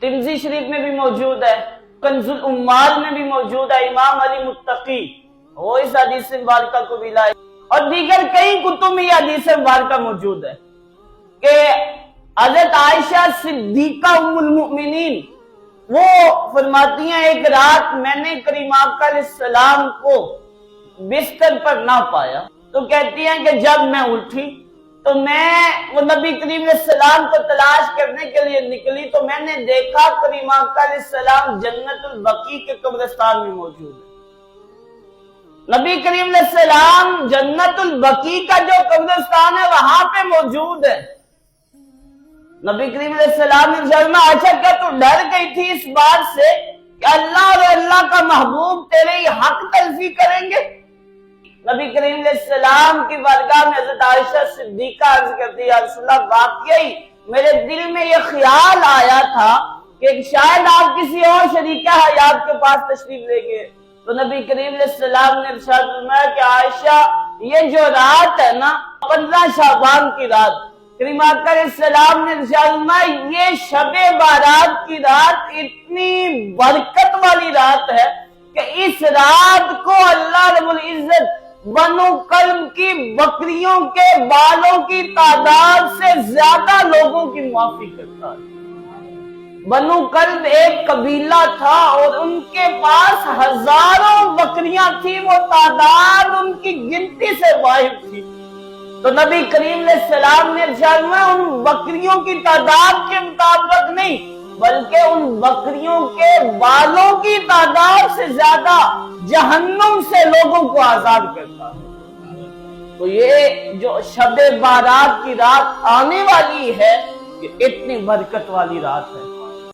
ترمذی شریف میں بھی موجود ہے، کنز الاموال میں بھی موجود ہے، امام علی متقی وہ اس حدیث مبارکہ کو بھی لائے، اور دیگر کئی کتب میں یہ حدیث مبارکہ موجود ہے کہ حضرت عائشہ صدیقہ ام المؤمنین وہ فرماتی ہیں ایک رات میں نے کریم آقا علیہ السلام کو بستر پر نہ پایا، تو کہتی ہیں کہ جب میں اٹھی تو میں وہ نبی کریم علیہ السلام کو تلاش کرنے کے لیے نکلی تو میں نے دیکھا کریم آقا علیہ السلام جنت البقیع کے قبرستان میں موجود ہے۔ نبی کریم علیہ السلام جنت البقیع کا جو قبرستان ہے وہاں پہ موجود ہے۔ نبی کریم علیہ السلام نے فرمایا اچھا کیا تو ڈر گئی تھی اس بات سے کہ اللہ اور اللہ کا محبوب تیرے یہ حق تلفی کریں گے؟ نبی کریم علیہ السلام کی بارگاہ میں حضرت عائشہ صدیقہ عرض کرتی ہے یا رسول اللہ واقعی میرے دل میں یہ خیال آیا تھا کہ شاید آپ کسی اور شریک حیات کے پاس تشریف لے گئے، تو نبی کریم علیہ السلام نے ارشاد فرمایا کہ عائشہ یہ جو رات ہے نا 15 شعبان کی رات، کریم آقا علیہ السلام نے ارشاد فرمایا یہ شب بارات کی رات اتنی برکت والی رات ہے کہ اس رات کو اللہ رب العزت بنو کلب کی بکریوں کے بالوں کی تعداد سے زیادہ لوگوں کی معافی کرتا ہے۔ بنو کلب ایک قبیلہ تھا اور ان کے پاس ہزاروں بکریاں تھی، وہ تعداد ان کی گنتی سے واحد تھی، تو نبی کریم علیہ السلام نے ارشاد فرمایا ان بکریوں کی تعداد کے مطابق نہیں بلکہ ان بکریوں کے بالوں کی تعداد سے زیادہ جہنم سے لوگوں کو آزاد کرتا ہے۔ تو یہ جو شب بارات کی رات آنے والی ہے یہ اتنی برکت والی رات ہے۔